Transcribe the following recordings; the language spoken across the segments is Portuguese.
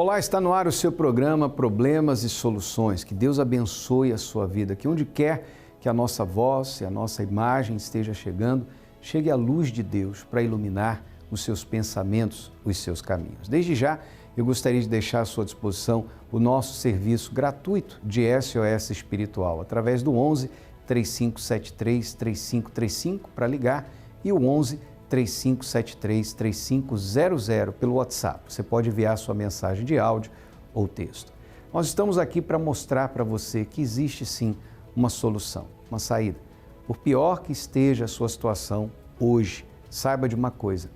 Olá, está no ar o seu programa Problemas e Soluções. Que Deus abençoe a sua vida, que onde quer que a nossa voz e a nossa imagem esteja chegando, chegue a luz de Deus para iluminar os seus pensamentos, os seus caminhos. Desde já, eu gostaria de deixar à sua disposição o nosso serviço gratuito de SOS Espiritual, através do 11 3573 3535 para ligar e o 11 3573 3500 pelo WhatsApp. Você pode enviar sua mensagem de áudio ou texto. Nós estamos aqui para mostrar para você que existe sim uma solução, uma saída. Por pior que esteja a sua situação hoje, saiba de uma coisa: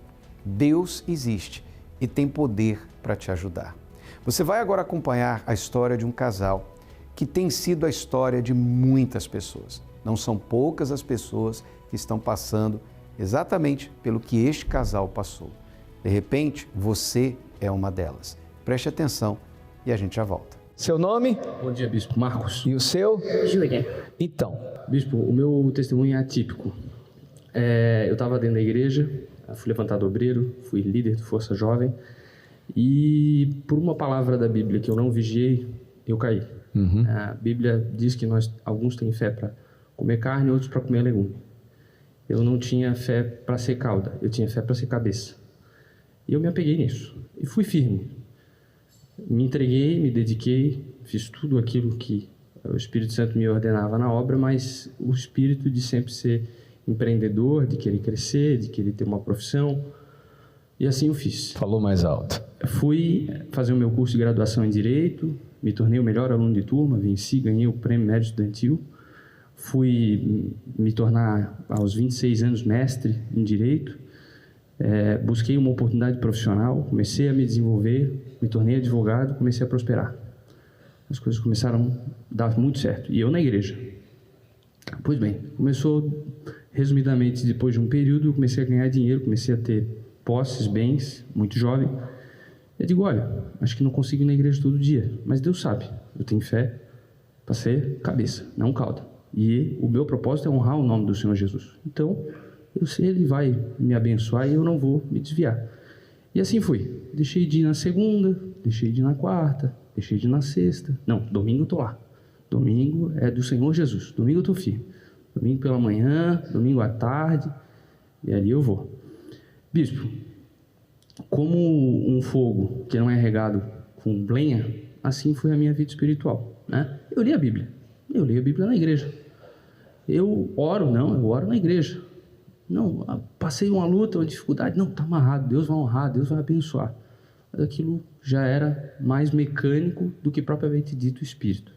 Deus existe e tem poder para te ajudar. Você vai agora acompanhar a história de um casal que tem sido a história de muitas pessoas. Não são poucas as pessoas que estão passando exatamente pelo que este casal passou. De repente, você é uma delas. Preste atenção e a gente já volta. Seu nome? Bom dia, Bispo. Marcos. E o seu? Júlia. Então. Bispo, o meu testemunho é atípico. Eu estava dentro da igreja, fui levantado obreiro, fui líder do Força Jovem e por uma palavra da Bíblia que eu não vigiei, eu caí. A Bíblia diz que alguns têm fé para comer carne, outros para comer legume. Eu não tinha fé para ser cauda, eu tinha fé para ser cabeça. E eu me apeguei nisso e fui firme. Me entreguei, me dediquei, fiz tudo aquilo que o Espírito Santo me ordenava na obra, mas o espírito de sempre ser empreendedor, de querer crescer, de querer ter uma profissão, e assim eu fiz. Falou mais alto. Fui fazer o meu curso de graduação em Direito, me tornei o melhor aluno de turma, venci, ganhei o Prêmio Médio Estudantil. Fui me tornar, aos 26 anos, mestre em Direito. Busquei uma oportunidade profissional, comecei a me desenvolver, me tornei advogado, comecei a prosperar. As coisas começaram a dar muito certo. E eu na igreja. Pois bem, começou, resumidamente, depois de um período, eu comecei a ganhar dinheiro, comecei a ter posses, bens, muito jovem. Eu digo, olha, acho que não consigo ir na igreja todo dia, mas Deus sabe, eu tenho fé para ser cabeça, não cauda. E o meu propósito é honrar o nome do Senhor Jesus. Então, eu sei, Ele vai me abençoar e eu não vou me desviar. E assim fui. Deixei de ir na segunda, deixei de ir na quarta, deixei de ir na sexta. Não, domingo eu estou lá. Domingo é do Senhor Jesus. Domingo eu estou firme. Domingo pela manhã, domingo à tarde, e ali eu vou. Bispo, como um fogo que não é regado com lenha, assim foi a minha vida espiritual, né? Eu li a Bíblia. Eu leio a Bíblia na igreja. Eu oro na igreja. Não, passei uma luta, uma dificuldade, não, está amarrado, Deus vai honrar, Deus vai abençoar. Mas aquilo já era mais mecânico do que propriamente dito o espírito.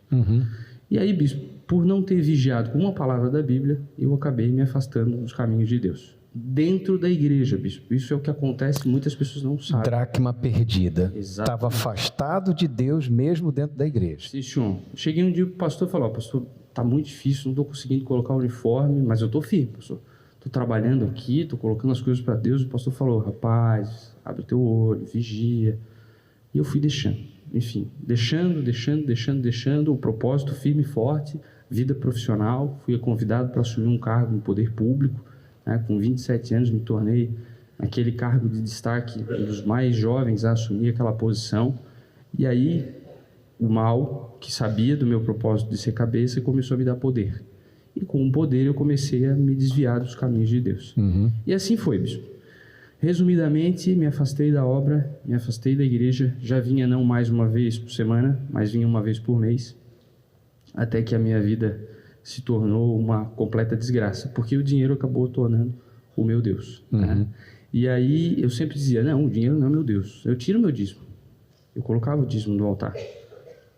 E aí, bispo, por não ter vigiado com uma palavra da Bíblia, eu acabei me afastando dos caminhos de Deus. Dentro da igreja, bispo. Isso é o que acontece, muitas pessoas não sabem. Dracma perdida. Estava afastado de Deus mesmo dentro da igreja. Sim, senhor. Cheguei um dia, o pastor falou, pastor, está muito difícil, não estou conseguindo colocar o uniforme, mas eu estou firme, pastor. Estou trabalhando aqui, estou colocando as coisas para Deus. O pastor falou, rapaz, abre o teu olho, vigia. E eu fui deixando. Enfim, deixando, o propósito firme e forte, vida profissional. Fui convidado para assumir um cargo no poder público. Com 27 anos me tornei aquele cargo de destaque, um dos mais jovens a assumir aquela posição. E aí o mal, que sabia do meu propósito de ser cabeça, começou a me dar poder. E com o poder eu comecei a me desviar dos caminhos de Deus. E assim foi, bispo. Resumidamente, me afastei da obra, me afastei da igreja. Já vinha não mais uma vez por semana, mas vinha uma vez por mês. Até que a minha vida se tornou uma completa desgraça, porque o dinheiro acabou tornando o meu Deus. Né? E aí eu sempre dizia, não, o dinheiro não é meu Deus, eu tiro meu dízimo. Eu colocava o dízimo no altar,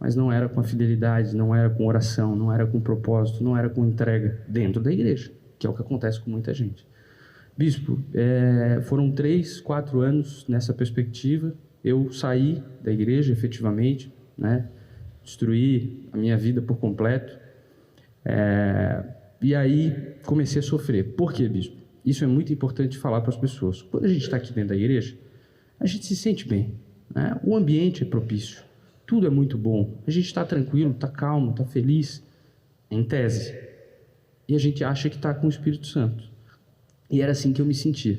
mas não era com a fidelidade, não era com oração, não era com propósito, não era com entrega dentro da igreja, que é o que acontece com muita gente. Bispo, foram 3, 4 anos nessa perspectiva. Eu saí da igreja efetivamente, né? Destruí a minha vida por completo. E aí comecei a sofrer. Por quê, bispo? Isso é muito importante falar para as pessoas. Quando a gente está aqui dentro da igreja, a gente se sente bem, né? O ambiente é propício, tudo é muito bom, a gente está tranquilo, está calmo, está feliz, em tese. E a gente acha que está com o Espírito Santo. E era assim que eu me sentia.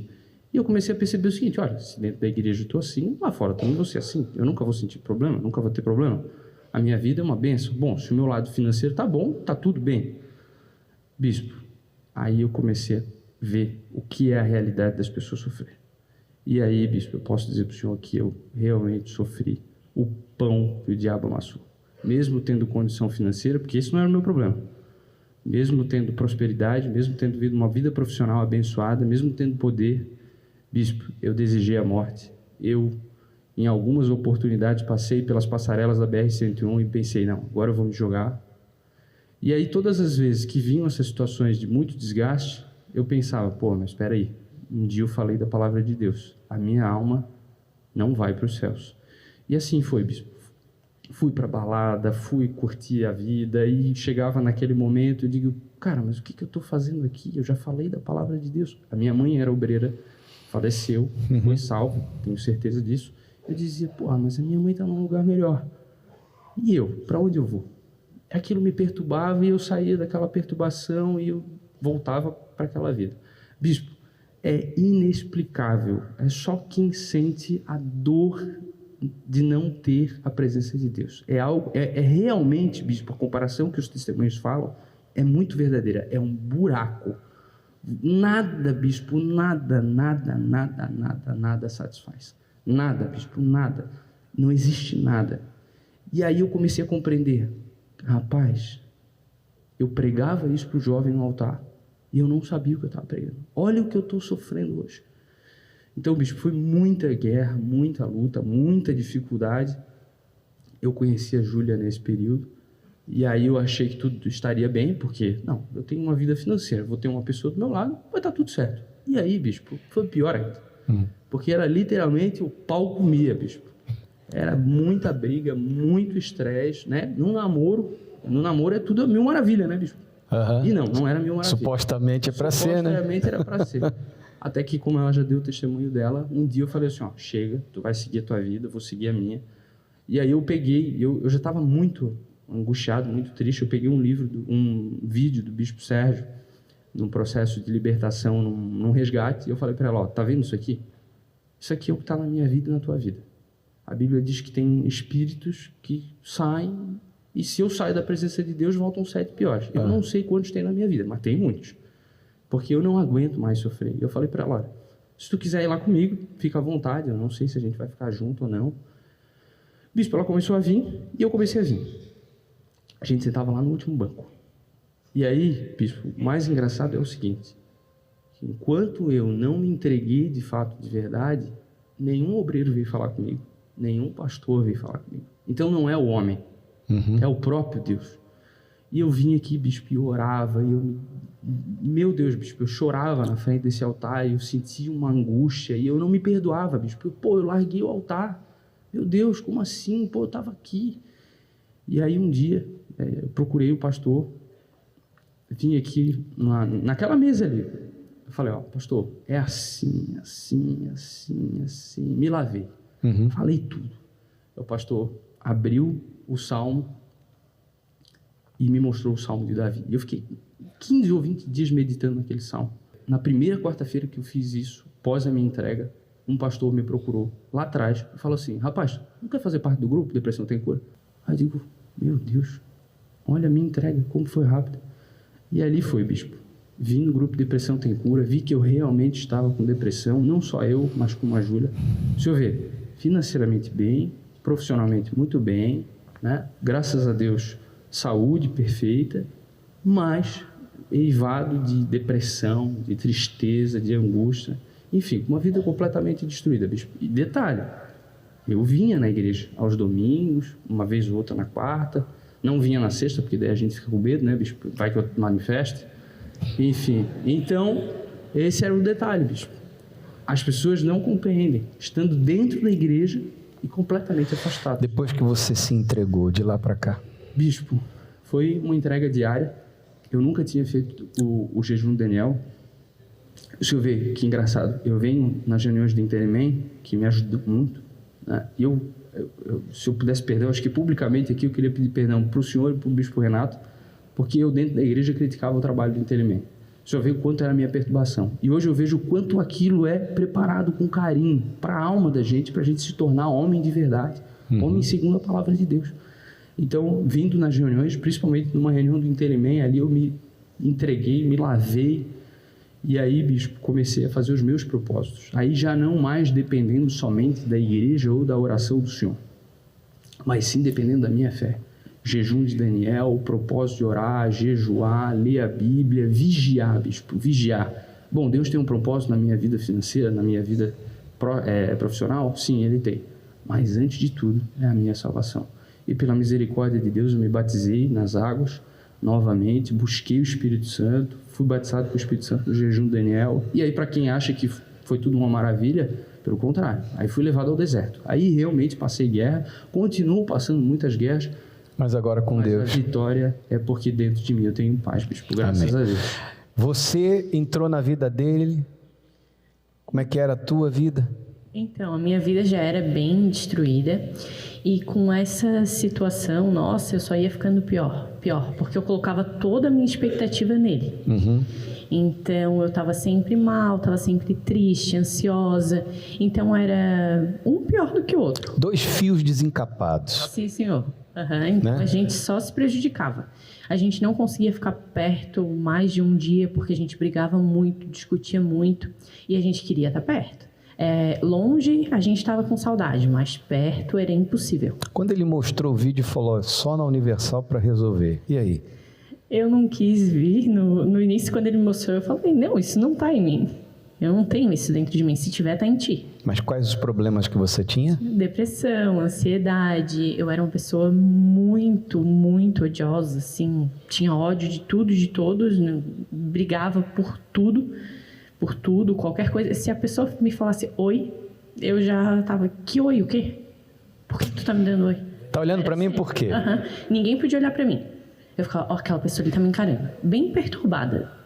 E eu comecei a perceber o seguinte, olha, se dentro da igreja eu estou assim, lá fora também vou ser assim. Eu nunca vou sentir problema, nunca vou ter problema. A minha vida é uma bênção. Bom, se o meu lado financeiro está bom, está tudo bem. Bispo, aí eu comecei a ver o que é a realidade das pessoas sofrer. E aí, bispo, eu posso dizer para o senhor que eu realmente sofri o pão que o diabo amassou. Mesmo tendo condição financeira, porque esse não era o meu problema. Mesmo tendo prosperidade, mesmo tendo vivido uma vida profissional abençoada, mesmo tendo poder, bispo, eu desejei a morte. Eu, em algumas oportunidades, passei pelas passarelas da BR-101 e pensei, não, agora eu vou me jogar. E aí, todas as vezes que vinham essas situações de muito desgaste, eu pensava, pô, mas espera aí, um dia eu falei da palavra de Deus, a minha alma não vai para os céus. E assim foi, bispo. Fui para balada, fui curtir a vida e chegava naquele momento eu digo, cara, mas o que eu estou fazendo aqui? Eu já falei da palavra de Deus. A minha mãe era obreira, faleceu, foi salvo, tenho certeza disso. Eu dizia, porra, mas a minha mãe está num lugar melhor. E eu? Para onde eu vou? Aquilo me perturbava e eu saía daquela perturbação e eu voltava para aquela vida. Bispo, é inexplicável. É só quem sente a dor de não ter a presença de Deus. É realmente, bispo, a comparação que os testemunhos falam é muito verdadeira. É um buraco. Nada, bispo, nada satisfaz. Nada, bispo, nada. Não existe nada. E aí eu comecei a compreender. Rapaz, eu pregava isso para o jovem no altar e eu não sabia o que eu estava pregando. Olha o que eu estou sofrendo hoje. Então, bispo, foi muita guerra, muita luta, muita dificuldade. Eu conheci a Júlia nesse período e aí eu achei que tudo estaria bem, porque, não, eu tenho uma vida financeira, vou ter uma pessoa do meu lado, vai estar tudo certo. E aí, bispo, foi pior ainda, porque era literalmente o pau comia, bispo. Era muita briga, muito estresse, né? No namoro é tudo mil maravilha, né, bispo? E não era mil maravilha. Supostamente é para ser, né? Supostamente era para ser. Até que, como ela já deu o testemunho dela, um dia eu falei assim, ó, chega, tu vai seguir a tua vida, eu vou seguir a minha. E aí eu peguei, eu já estava muito angustiado, muito triste, eu peguei um vídeo do Bispo Sérgio, num processo de libertação, num resgate, e eu falei para ela, ó, tá vendo isso aqui? Isso aqui é o que está na minha vida e na tua vida. A Bíblia diz que tem espíritos que saem, e se eu saio da presença de Deus, voltam 7 piores. Eu não sei quantos tem na minha vida, mas tem muitos. Porque eu não aguento mais sofrer. Eu falei para ela, olha, se tu quiser ir lá comigo, fica à vontade, eu não sei se a gente vai ficar junto ou não. Bispo, ela começou a vir e eu comecei a vir. A gente sentava lá no último banco. E aí, bispo, o mais engraçado é o seguinte, que enquanto eu não me entreguei de fato, de verdade, nenhum obreiro veio falar comigo, nenhum pastor veio falar comigo. Então não é o homem, é o próprio Deus. E eu vim aqui, bispo, e orava, meu Deus, bispo, eu chorava na frente desse altar, eu sentia uma angústia, e eu não me perdoava, bispo. Eu larguei o altar. Meu Deus, como assim? Pô, eu estava aqui. E aí um dia, eu procurei o pastor, vim aqui naquela mesa ali. Eu falei, ó, pastor, é assim, me lavei. Falei tudo. O pastor abriu o Salmo e me mostrou o Salmo de Davi. E eu fiquei 15 ou 20 dias meditando naquele Salmo. Na primeira quarta-feira que eu fiz isso, após a minha entrega, um pastor me procurou lá atrás e falou assim, rapaz, não quer fazer parte do grupo Depressão Tem Cura? Aí eu digo, meu Deus, olha a minha entrega, como foi rápida. E ali foi, bispo. Vim no grupo Depressão Tem Cura, vi que eu realmente estava com depressão, não só eu, mas como a Júlia. O senhor vê, financeiramente bem, profissionalmente muito bem, né? Graças a Deus, saúde perfeita, mas eivado de depressão, de tristeza, de angústia, enfim, uma vida completamente destruída, bispo. E detalhe, eu vinha na igreja aos domingos, uma vez ou outra na quarta, não vinha na sexta, porque daí a gente fica com medo, né, bispo? Vai que eu manifeste. Enfim, então, esse era o detalhe, bispo. As pessoas não compreendem, estando dentro da igreja e completamente afastadas. Depois que você se entregou de lá para cá? Bispo, foi uma entrega diária. Eu nunca tinha feito o jejum do Daniel. Deixa eu ver, que engraçado. Eu venho nas reuniões de Interemem, que me ajudou muito, né? E se eu pudesse perder, eu acho que publicamente aqui eu queria pedir perdão para o senhor e para o bispo Renato, porque eu dentro da igreja criticava o trabalho do Interemem. o senhor vê o quanto era a minha perturbação. E hoje eu vejo o quanto aquilo é preparado com carinho para a alma da gente, para a gente se tornar homem de verdade, homem segundo a palavra de Deus. Então, vindo nas reuniões, principalmente numa reunião do Interimem, ali eu me entreguei, me lavei, e aí, bispo, comecei a fazer os meus propósitos. Aí já não mais dependendo somente da igreja ou da oração do Senhor, mas sim dependendo da minha fé. Jejum de Daniel, o propósito de orar, jejuar, ler a Bíblia, vigiar, bispo, vigiar. Bom, Deus tem um propósito na minha vida financeira, na minha vida profissional? Sim, Ele tem. Mas antes de tudo, é a minha salvação. E pela misericórdia de Deus, eu me batizei nas águas novamente, busquei o Espírito Santo, fui batizado com o Espírito Santo no jejum de Daniel. E aí, para quem acha que foi tudo uma maravilha, pelo contrário, aí fui levado ao deserto. Aí realmente passei guerra, continuo passando muitas guerras, mas agora com mas Deus. a vitória é porque dentro de mim eu tenho paz, bispo, graças a Deus. Você entrou na vida dele, como é que era a tua vida? Então, a minha vida já era bem destruída e com essa situação, nossa, eu só ia ficando pior, porque eu colocava toda a minha expectativa nele. Então, eu estava sempre mal, estava sempre triste, ansiosa, então era um pior do que o outro. 2 fios desencapados. Sim, senhor. Então, Né? a gente só se prejudicava. A gente não conseguia ficar perto mais de um dia porque a gente brigava muito, discutia muito e a gente queria estar perto. Longe, a gente estava com saudade, mas perto era impossível. Quando ele mostrou o vídeo e falou, só na Universal para resolver, e aí? Eu não quis vir. No início, quando ele me mostrou, eu falei, não, isso não está em mim. Eu não tenho isso dentro de mim. Se tiver, está em ti. Mas quais os problemas que você tinha? Depressão, ansiedade. Eu era uma pessoa muito, muito odiosa, assim. Tinha ódio de tudo, de todos. Né? Brigava por tudo, qualquer coisa. Se a pessoa me falasse oi, eu já tava, que oi, o quê? Por que tu tá me dando oi? Tá olhando para mim por quê? Ninguém podia olhar para mim. Eu ficava, aquela pessoa ali tá me encarando. Bem perturbada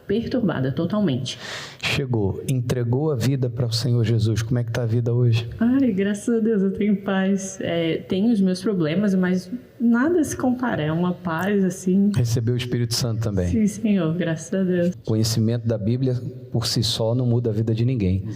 totalmente. Chegou, entregou a vida para o Senhor Jesus. Como é que tá a vida hoje? Ai, graças a Deus, eu tenho paz. Tenho os meus problemas, mas nada se compara. É uma paz, assim. Recebeu o Espírito Santo também. Sim, Senhor, graças a Deus. Conhecimento da Bíblia por si só não muda a vida de ninguém.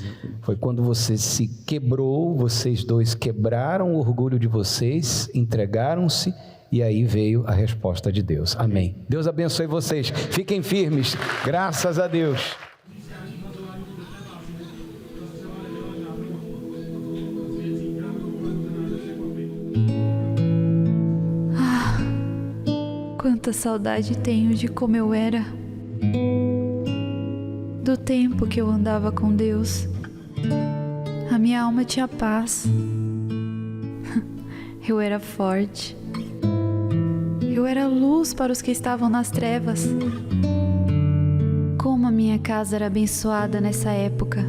Foi quando você se quebrou, vocês dois quebraram o orgulho de vocês, entregaram-se, e aí veio a resposta de Deus. Amém. Deus abençoe vocês. Fiquem firmes. Graças a Deus. Quanta saudade tenho de como eu era, do tempo que eu andava com Deus. A minha alma tinha paz. Eu era forte. Eu era luz para os que estavam nas trevas. Como a minha casa era abençoada nessa época.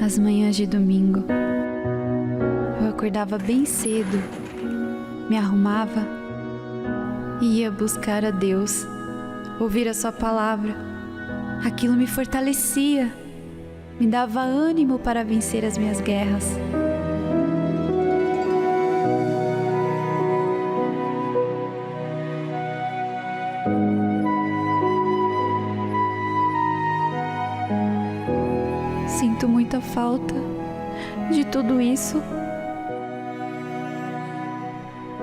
As manhãs de domingo, eu acordava bem cedo, me arrumava e ia buscar a Deus, ouvir a sua palavra. Aquilo me fortalecia, me dava ânimo para vencer as minhas guerras. Sinto muita falta de tudo isso.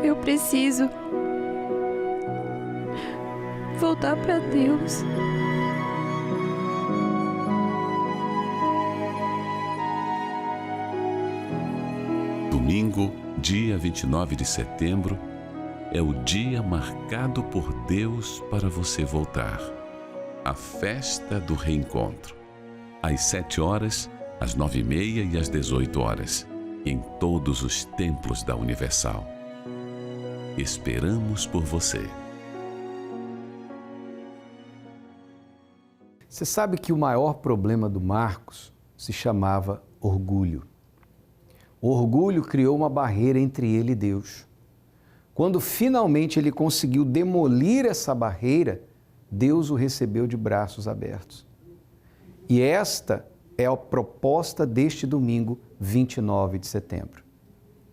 Eu preciso voltar para Deus. Domingo, dia 29 de setembro, é o dia marcado por Deus para você voltar. A festa do reencontro. Às 7 horas, às 9h30 e às 18 horas, em todos os templos da Universal. Esperamos por você. Você sabe que o maior problema do Marcos se chamava orgulho. O orgulho criou uma barreira entre ele e Deus. Quando finalmente ele conseguiu demolir essa barreira, Deus o recebeu de braços abertos. E esta é a proposta deste domingo, 29 de setembro.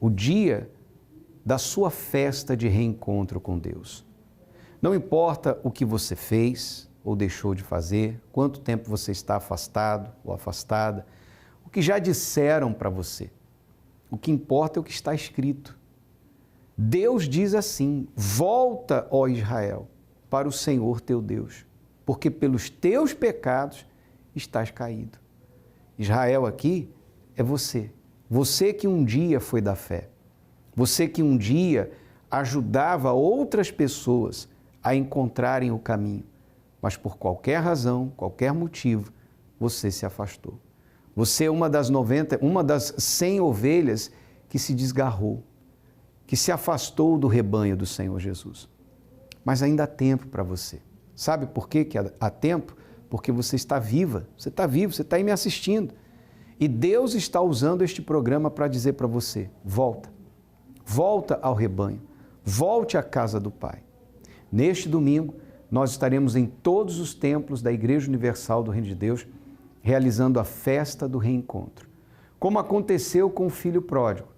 O dia da sua festa de reencontro com Deus. Não importa o que você fez ou deixou de fazer, quanto tempo você está afastado ou afastada, o que já disseram para você. O que importa é o que está escrito. Deus diz assim: volta, ó Israel, para o Senhor teu Deus, porque pelos teus pecados estás caído. Israel aqui é você. Você que um dia foi da fé. Você que um dia ajudava outras pessoas a encontrarem o caminho, mas por qualquer razão, qualquer motivo, você se afastou. Você é uma das 100 ovelhas que se desgarrou, que se afastou do rebanho do Senhor Jesus. Mas ainda há tempo para você. Sabe por quê que há tempo? Porque você está viva, você está vivo, você está aí me assistindo. E Deus está usando este programa para dizer para você: volta, volta ao rebanho, volte à casa do Pai. Neste domingo, nós estaremos em todos os templos da Igreja Universal do Reino de Deus, realizando a festa do reencontro. Como aconteceu com o filho pródigo,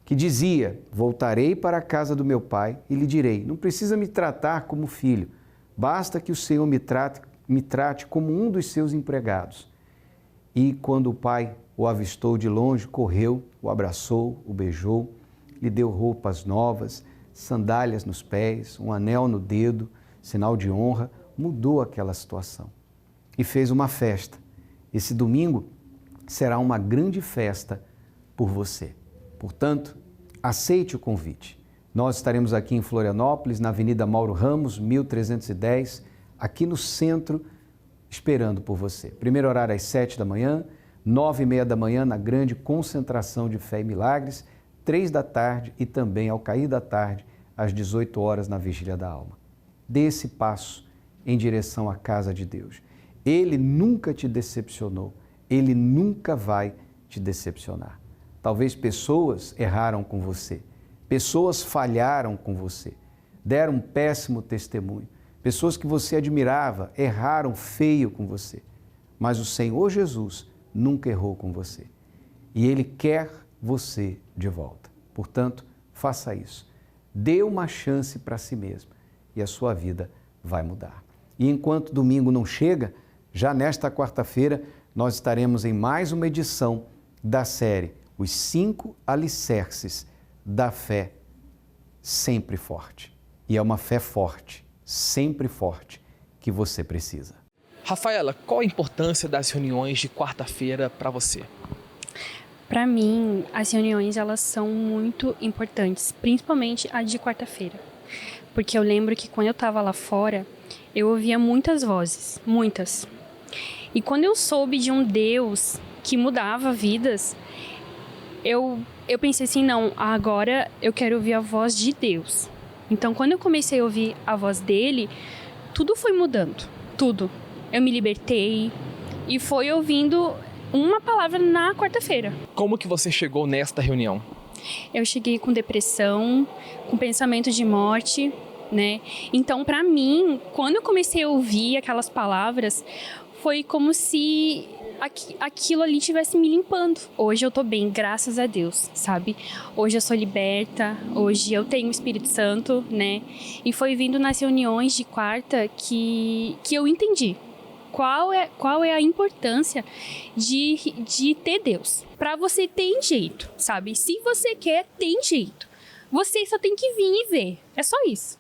que dizia: voltarei para a casa do meu pai e lhe direi, não precisa me tratar como filho, basta que o Senhor me trate como um dos seus empregados. E quando o pai o avistou de longe, correu, o abraçou, o beijou, lhe deu roupas novas, sandálias nos pés, um anel no dedo, sinal de honra, mudou aquela situação e fez uma festa. Esse domingo será uma grande festa por você. Portanto, aceite o convite. Nós estaremos aqui em Florianópolis, na Avenida Mauro Ramos, 1310, aqui no centro, esperando por você. Primeiro horário às 7 da manhã, 9h30 da manhã na grande concentração de fé e milagres, 3 da tarde e também ao cair da tarde, às 18 horas na Vigília da Alma. Dê esse passo em direção à casa de Deus. Ele nunca te decepcionou, Ele nunca vai te decepcionar. Talvez pessoas erraram com você, pessoas falharam com você, deram um péssimo testemunho, pessoas que você admirava erraram feio com você, mas o Senhor Jesus nunca errou com você e Ele quer você de volta. Portanto, faça isso. Dê uma chance para si mesmo e a sua vida vai mudar. E enquanto domingo não chega, já nesta quarta-feira, nós estaremos em mais uma edição da série Os 5 Alicerces da Fé Sempre Forte. E é uma fé forte, sempre forte, que você precisa. Rafaela, qual a importância das reuniões de quarta-feira para você? Para mim, as reuniões elas são muito importantes, principalmente a de quarta-feira. Porque eu lembro que quando eu estava lá fora, eu ouvia muitas vozes, muitas. E quando eu soube de um Deus que mudava vidas, eu pensei assim, não, agora eu quero ouvir a voz de Deus. Então, quando eu comecei a ouvir a voz dele, tudo foi mudando, tudo. Eu me libertei e fui ouvindo uma palavra na quarta-feira. Como que você chegou nesta reunião? Eu cheguei com depressão, com pensamento de morte, né? Então, para mim, quando eu comecei a ouvir aquelas palavras, foi como se aquilo ali estivesse me limpando. Hoje eu tô bem, graças a Deus, sabe? Hoje eu sou liberta, hoje eu tenho o Espírito Santo, né? E foi vindo nas reuniões de quarta que eu entendi qual é a importância de ter Deus. Para você tem jeito, sabe? Se você quer, tem jeito. Você só tem que vir e ver. É só isso.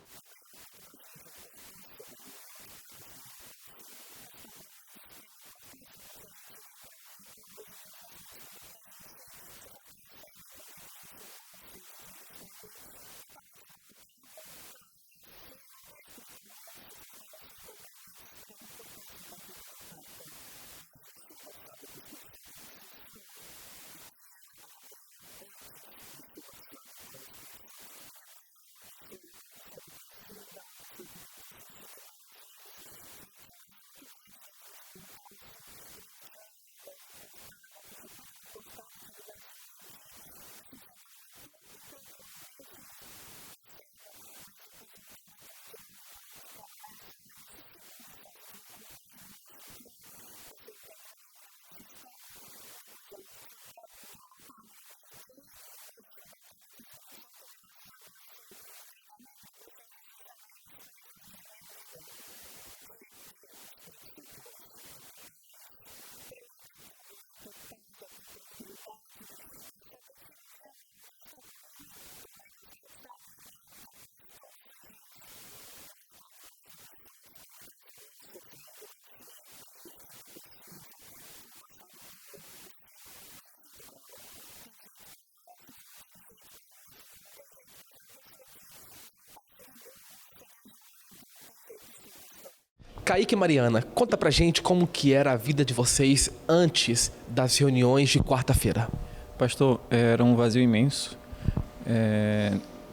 Kaique e Mariana, conta pra gente como que era a vida de vocês antes das reuniões de quarta-feira. Pastor, era um vazio imenso.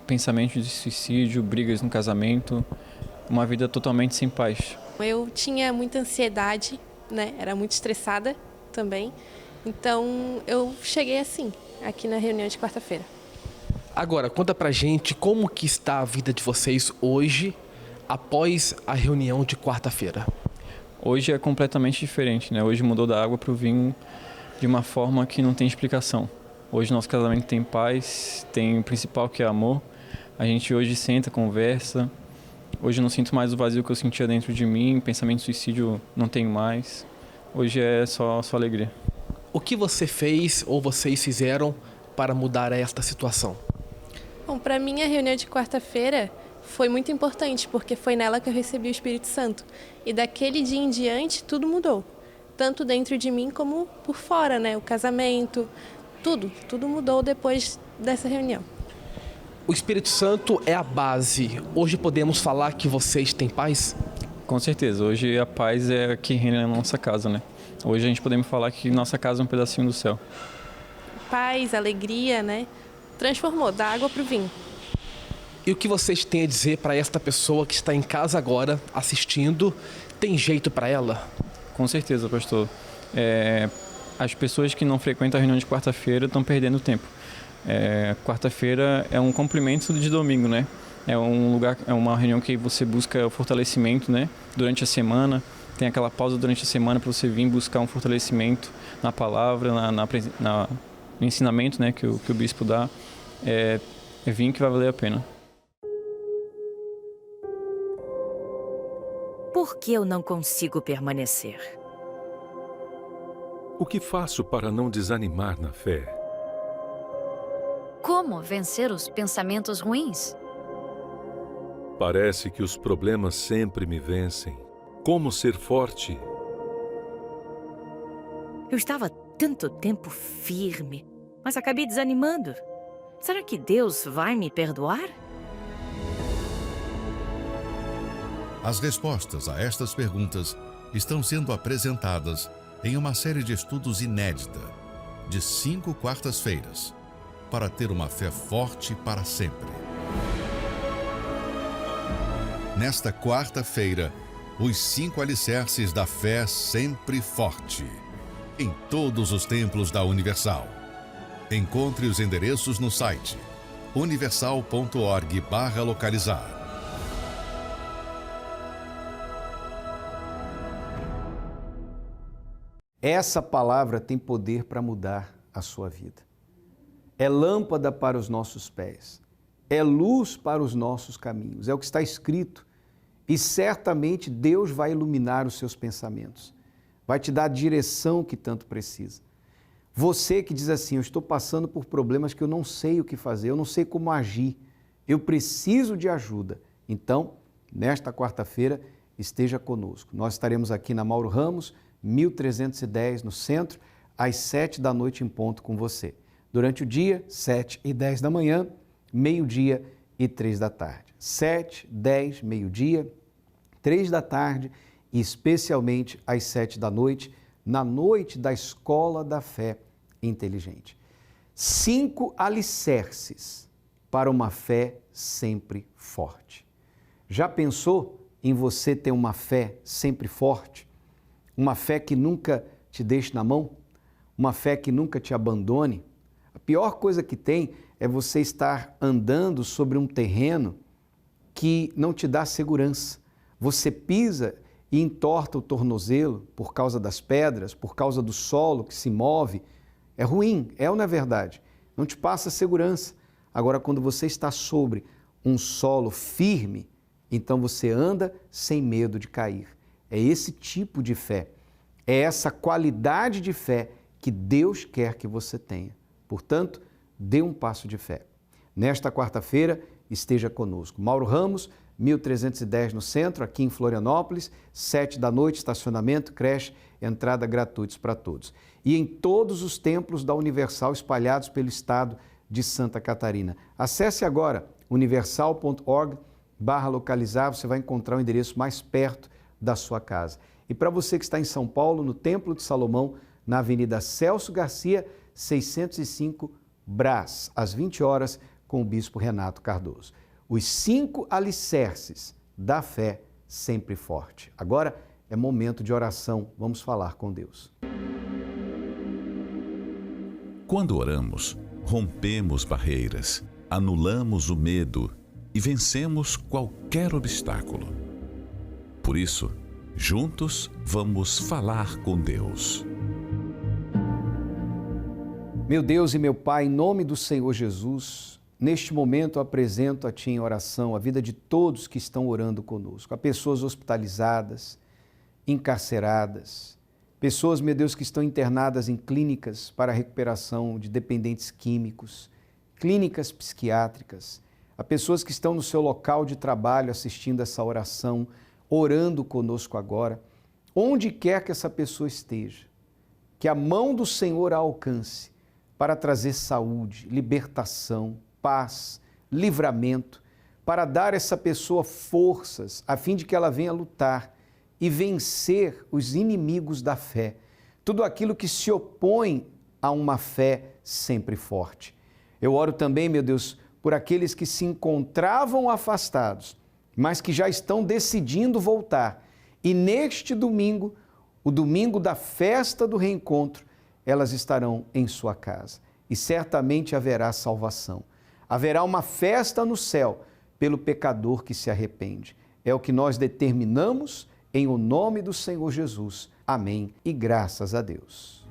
Pensamentos de suicídio, brigas no casamento, uma vida totalmente sem paz. Eu tinha muita ansiedade, né? Era muito estressada também. Então eu cheguei assim, aqui na reunião de quarta-feira. Agora, conta pra gente como que está a vida de vocês hoje, após a reunião de quarta-feira. Hoje é completamente diferente, né? Hoje mudou da água para o vinho de uma forma que não tem explicação. Hoje nosso casamento tem paz, tem o principal que é amor. A gente hoje senta, conversa. Hoje eu não sinto mais o vazio que eu sentia dentro de mim, pensamento de suicídio não tenho mais. Hoje é só alegria. O que você fez ou vocês fizeram para mudar esta situação? Bom, para mim a reunião de quarta-feira foi muito importante, porque foi nela que eu recebi o Espírito Santo. E daquele dia em diante, tudo mudou. Tanto dentro de mim como por fora, né? O casamento, tudo mudou depois dessa reunião. O Espírito Santo é a base. Hoje podemos falar que vocês têm paz? Com certeza. Hoje a paz é a que reina na nossa casa, né? Hoje a gente podemos falar que nossa casa é um pedacinho do céu. Paz, alegria, né? Transformou da água para o vinho. E o que vocês têm a dizer para esta pessoa que está em casa agora, assistindo? Tem jeito para ela? Com certeza, pastor. As pessoas que não frequentam a reunião de quarta-feira estão perdendo tempo. Quarta-feira é um complemento de domingo, né? É um lugar, é uma reunião que você busca o fortalecimento, né? Durante a semana, tem aquela pausa durante a semana para você vir buscar um fortalecimento na palavra, no ensinamento, né? Que o bispo dá. É vir que vai valer a pena. Por que eu não consigo permanecer? O que faço para não desanimar na fé? Como vencer os pensamentos ruins? Parece que os problemas sempre me vencem. Como ser forte? Eu estava tanto tempo firme, mas acabei desanimando. Será que Deus vai me perdoar? As respostas a estas perguntas estão sendo apresentadas em uma série de estudos inédita, de 5 quartas-feiras, para ter uma fé forte para sempre. Nesta quarta-feira, os 5 alicerces da fé sempre forte, em todos os templos da Universal. Encontre os endereços no site universal.org/localizar. Essa palavra tem poder para mudar a sua vida. É lâmpada para os nossos pés, é luz para os nossos caminhos, é o que está escrito. E certamente Deus vai iluminar os seus pensamentos, vai te dar a direção que tanto precisa. Você que diz assim, eu estou passando por problemas que eu não sei o que fazer, eu não sei como agir, eu preciso de ajuda. Então, nesta quarta-feira, esteja conosco. Nós estaremos aqui na Mauro Ramos, 1310, no centro, às 7 da noite em ponto com você. Durante o dia, 7 e 10 da manhã, meio-dia e 3 da tarde. 7, 10, meio-dia, 3 da tarde e especialmente às 7 da noite, na noite da Escola da Fé Inteligente. 5 alicerces para uma fé sempre forte. Já pensou em você ter uma fé sempre forte? Uma fé que nunca te deixe na mão? Uma fé que nunca te abandone? A pior coisa que tem é você estar andando sobre um terreno que não te dá segurança. Você pisa e entorta o tornozelo por causa das pedras, por causa do solo que se move. É ruim, é ou não é verdade? Não te passa segurança. Agora, quando você está sobre um solo firme, então você anda sem medo de cair. É esse tipo de fé, é essa qualidade de fé que Deus quer que você tenha. Portanto, dê um passo de fé. Nesta quarta-feira, esteja conosco. Mauro Ramos, 1310 no centro, aqui em Florianópolis, 7 da noite, estacionamento, creche, entrada gratuitos para todos. E em todos os templos da Universal espalhados pelo estado de Santa Catarina. Acesse agora universal.org/localizar, você vai encontrar o endereço mais perto da sua casa. E para você que está em São Paulo, no Templo de Salomão, na Avenida Celso Garcia, 605 Brás, às 20 horas, com o Bispo Renato Cardoso. Os 5 alicerces da fé sempre forte. Agora é momento de oração. Vamos falar com Deus. Quando oramos, rompemos barreiras, anulamos o medo e vencemos qualquer obstáculo. Por isso, juntos vamos falar com Deus. Meu Deus e meu Pai, em nome do Senhor Jesus, neste momento eu apresento a Ti em oração a vida de todos que estão orando conosco, a pessoas hospitalizadas, encarceradas, pessoas, meu Deus, que estão internadas em clínicas para a recuperação de dependentes químicos, clínicas psiquiátricas, a pessoas que estão no seu local de trabalho assistindo essa oração, orando conosco agora, onde quer que essa pessoa esteja, que a mão do Senhor a alcance para trazer saúde, libertação, paz, livramento, para dar a essa pessoa forças a fim de que ela venha lutar e vencer os inimigos da fé, tudo aquilo que se opõe a uma fé sempre forte. Eu oro também, meu Deus, por aqueles que se encontravam afastados, mas que já estão decidindo voltar. E neste domingo, o domingo da festa do reencontro, elas estarão em sua casa. E certamente haverá salvação. Haverá uma festa no céu pelo pecador que se arrepende. É o que nós determinamos em o nome do Senhor Jesus. Amém. E graças a Deus.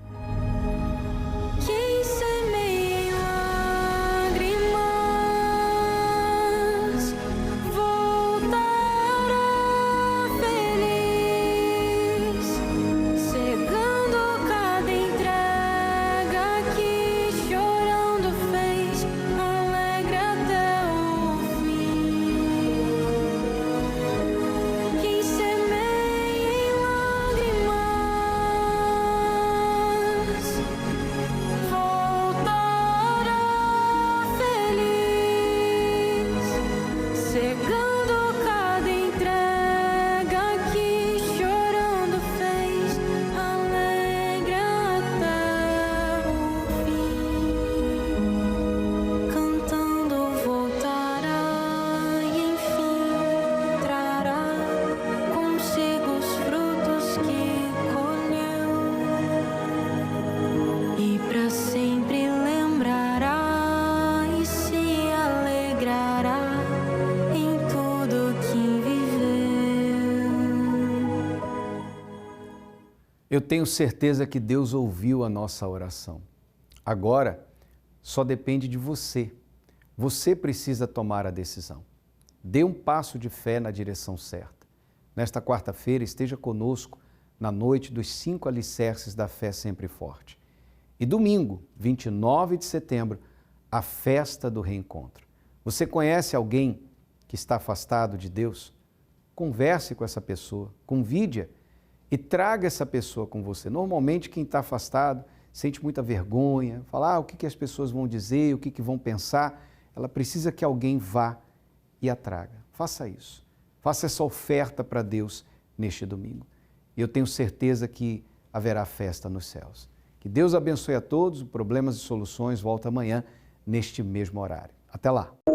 Eu tenho certeza que Deus ouviu a nossa oração. Agora, só depende de você. Você precisa tomar a decisão. Dê um passo de fé na direção certa. Nesta quarta-feira, esteja conosco na noite dos 5 alicerces da fé sempre forte. E domingo, 29 de setembro, a festa do reencontro. Você conhece alguém que está afastado de Deus? Converse com essa pessoa, convide-a e traga essa pessoa com você. Normalmente, quem está afastado sente muita vergonha, fala o que as pessoas vão dizer, o que vão pensar. Ela precisa que alguém vá e a traga. Faça isso. Faça essa oferta para Deus neste domingo. E eu tenho certeza que haverá festa nos céus. Que Deus abençoe a todos. O Problemas e Soluções volta amanhã neste mesmo horário. Até lá!